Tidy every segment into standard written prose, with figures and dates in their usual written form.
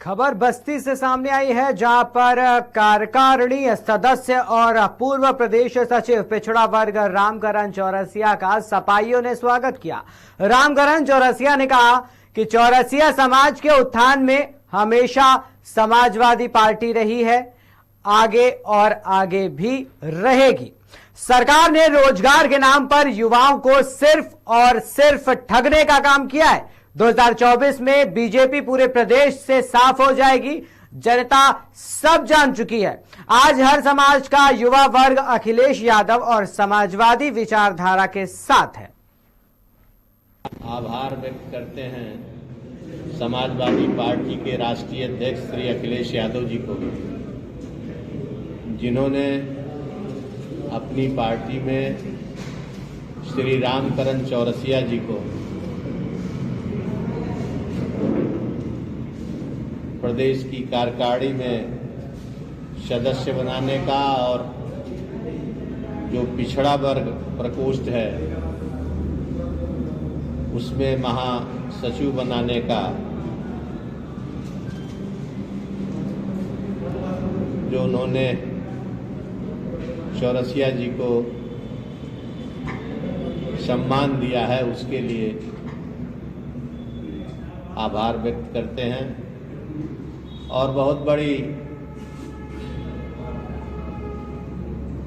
खबर बस्ती से सामने आई है, जहां पर कार्यकारिणी सदस्य और पूर्व प्रदेश सचिव पिछड़ा वर्ग रामकरण चौरसिया का सपाइयों ने स्वागत किया। रामकरण चौरसिया ने कहा कि चौरसिया समाज के उत्थान में हमेशा समाजवादी पार्टी रही है, आगे और आगे भी रहेगी। सरकार ने रोजगार के नाम पर युवाओं को सिर्फ और सिर्फ ठगने का काम किया है। 2024 में बीजेपी पूरे प्रदेश से साफ हो जाएगी, जनता सब जान चुकी है। आज हर समाज का युवा वर्ग अखिलेश यादव और समाजवादी विचारधारा के साथ है। आभार व्यक्त करते हैं समाजवादी पार्टी के राष्ट्रीय अध्यक्ष श्री अखिलेश यादव जी को, जिन्होंने अपनी पार्टी में श्री रामकरण चौरसिया जी को प्रदेश की कार्यकारिणी में सदस्य बनाने का और जो पिछड़ा वर्ग प्रकोष्ठ है उसमें महासचिव बनाने का जो उन्होंने चौरसिया जी को सम्मान दिया है, उसके लिए आभार व्यक्त करते हैं। और बहुत बड़ी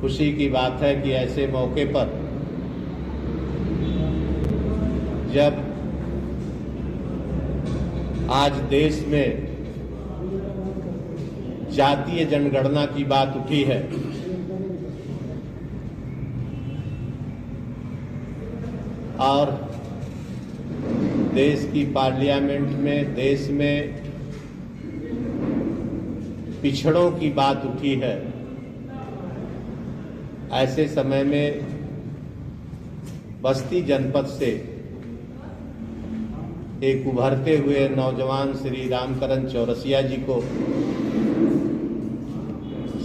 खुशी की बात है कि ऐसे मौके पर जब आज देश में जातीय जनगणना की बात उठी है, और देश की पार्लियामेंट में देश में पिछड़ों की बात उठी है, ऐसे समय में बस्ती जनपद से एक उभरते हुए नौजवान श्री रामकरण चौरसिया जी को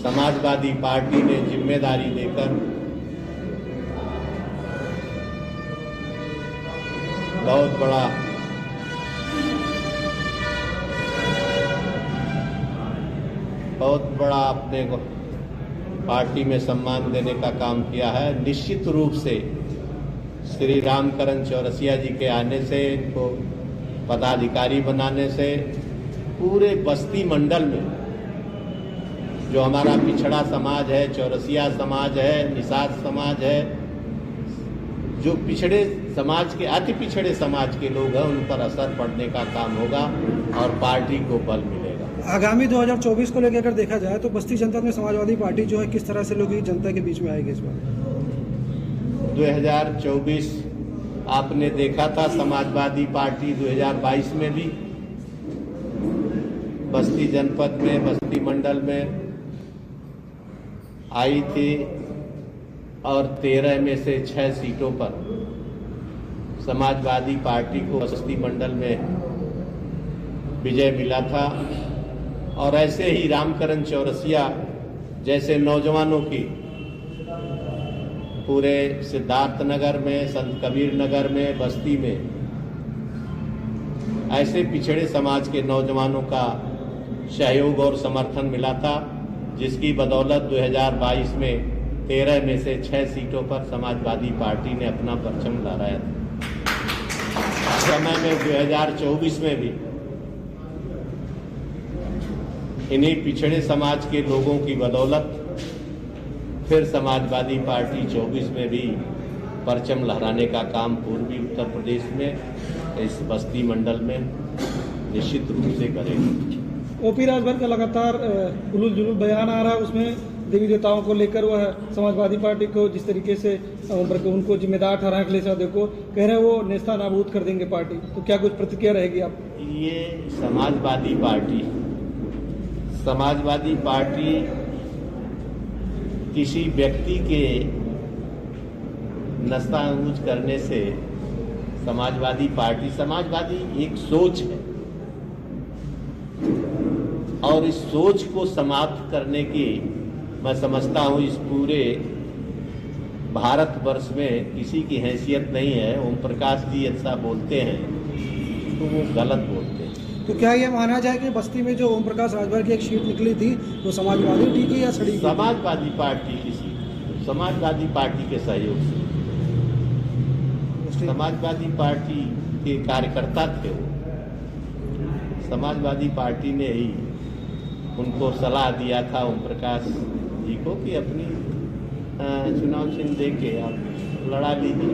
समाजवादी पार्टी ने जिम्मेदारी देकर बहुत बड़ा अपने को पार्टी में सम्मान देने का काम किया है। निश्चित रूप से श्री रामकरण चौरसिया जी के आने से, इनको पदाधिकारी बनाने से पूरे बस्ती मंडल में जो हमारा पिछड़ा समाज है, चौरसिया समाज है, निषाद समाज है, जो पिछड़े समाज के अति पिछड़े समाज के लोग हैं, उन पर असर पड़ने का काम होगा और पार्टी को बल मिलेगा। आगामी 2024 को लेकर अगर देखा जाए तो बस्ती जनपद में समाजवादी पार्टी जो है किस तरह से लोग जनता के बीच में आएगी इस बार? 2024 आपने देखा था, समाजवादी पार्टी 2022 में भी बस्ती जनपद में, बस्ती मंडल में आई थी और 13 में से 6 सीटों पर समाजवादी पार्टी को बस्ती मंडल में विजय मिला था। और ऐसे ही रामकरण चौरसिया जैसे नौजवानों की पूरे सिद्धार्थ नगर में, संत कबीर नगर में, बस्ती में ऐसे पिछड़े समाज के नौजवानों का सहयोग और समर्थन मिला था, जिसकी बदौलत 2022 में 13 में से 6 सीटों पर समाजवादी पार्टी ने अपना परचम लहराया था। समय में 2024 में भी इन्हीं पिछड़े समाज के लोगों की बदौलत फिर समाजवादी पार्टी 24 में भी परचम लहराने का काम पूर्वी उत्तर प्रदेश में, इस बस्ती मंडल में निश्चित रूप से करेगी। ओपी राजभर का लगातार उलूल जुलूल बयान आ रहा है, उसमें देवी देवताओं को लेकर वह समाजवादी पार्टी को जिस तरीके से उनको जिम्मेदार ठहराया अखिलेश यादव को, कह रहे हैं वो नेस्ता नाबूद कर देंगे पार्टी, तो क्या कुछ प्रतिक्रिया रहेगी आप? ये समाजवादी पार्टी किसी व्यक्ति के नस्तानूज करने से समाजवादी एक सोच है और इस सोच को समाप्त करने की मैं समझता हूं इस पूरे भारतवर्ष में किसी की हैसियत नहीं है। ओम प्रकाश जी ऐसा बोलते हैं तो वो गलत बोलते हैं। तो क्या ये माना जाए कि बस्ती में जो ओम प्रकाश राजभर की एक सीट निकली थी वो समाजवादी ठीक है या सड़ी? समाजवादी पार्टी की सीट, समाजवादी पार्टी के सहयोग से। समाजवादी पार्टी के कार्यकर्ता थे वो, समाजवादी पार्टी ने ही उनको सलाह दिया था ओम प्रकाश जी को कि अपनी चुनाव चिन्ह दे के आप लड़ा लीजिए।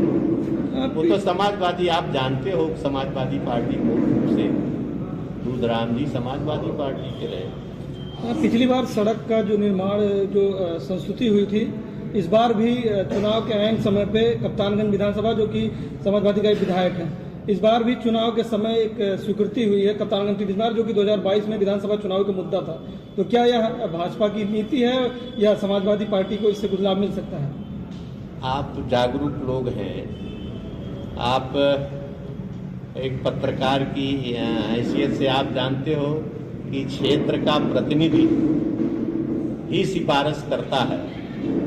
वो तो समाजवादी, आप जानते हो समाजवादी पार्टी को से दूधराम जी समाजवादी पार्टी के रहे। पिछली बार सड़क का जो निर्माण जो संस्तुति हुई थी, इस बार भी चुनाव के ऐन समय पे कप्तानगंज विधानसभा जो कि समाजवादी का एक विधायक है, इस बार भी चुनाव के समय एक स्वीकृति हुई है कप्तानगंज की जो कि 2022 में विधानसभा चुनाव का मुद्दा था। तो क्या यह भाजपा की नीति है या समाजवादी पार्टी को इससे कुछ लाभ मिल सकता है? आप जागरूक लोग हैं, आप एक पत्रकार की हैसियत से आप जानते हो कि क्षेत्र का प्रतिनिधि ही सिफारिश करता है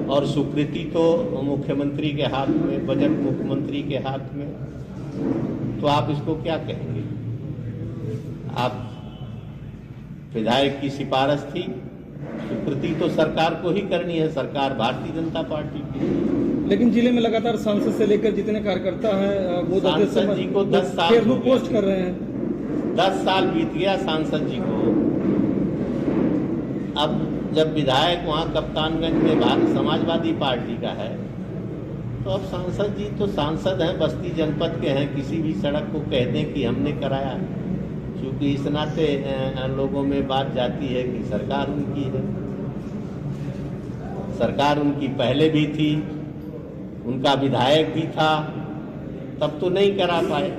और स्वीकृति तो मुख्यमंत्री के हाथ में, बजट मुख्यमंत्री के हाथ में। तो आप इसको क्या कहेंगे? आप विधायक की सिफारिश थी, स्वीकृति तो सरकार को ही करनी है, सरकार भारतीय जनता पार्टी की। लेकिन जिले में लगातार सांसद से लेकर जितने कार्यकर्ता हैं वो सांसद जी को 10 साल फेसबुक पोस्ट कर रहे हैं। 10 साल बीत गया सांसद जी को। अब जब विधायक वहाँ कप्तानगंज में समाजवादी पार्टी का है तो अब सांसद जी तो सांसद हैं, बस्ती जनपद के हैं, किसी भी सड़क को कह दें कि हमने कराया, क्योंकि इस नाते लोगों में बात जाती है कि सरकार उनकी है। सरकार उनकी पहले भी थी, उनका विधायक भी था, तब तो नहीं करा पाए।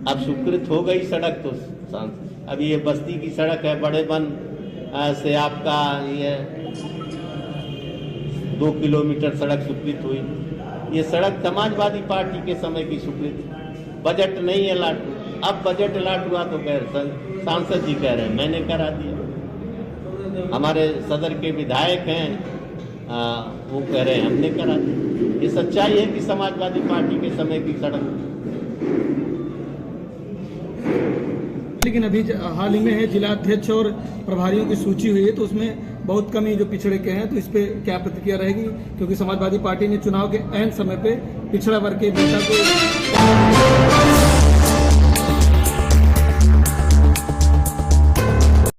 अब स्वीकृत हो गई सड़क तो सांसद। अब ये बस्ती की सड़क है, बड़े बन से आपका ये 2 किलोमीटर सड़क स्वीकृत हुई। ये सड़क समाजवादी पार्टी के समय की स्वीकृत, बजट नहीं अलाट हुआ। अब बजट अलाट हुआ तो सांसद जी कह रहे हैं मैंने करा दिया। हमारे सदर के विधायक हैं, वो कह रहे हैं हमने करा दिया। ये सच्चाई है कि समाजवादी पार्टी के समय की सड़क। लेकिन अभी हाल ही में है जिला अध्यक्ष और प्रभारियों की सूची हुई है, तो उसमें बहुत कम ही जो पिछड़े के हैं, तो इस पे क्या प्रतिक्रिया रहेगी? क्योंकि समाजवादी पार्टी ने चुनाव के ऐन समय पे पिछड़ा वर्ग के नेता को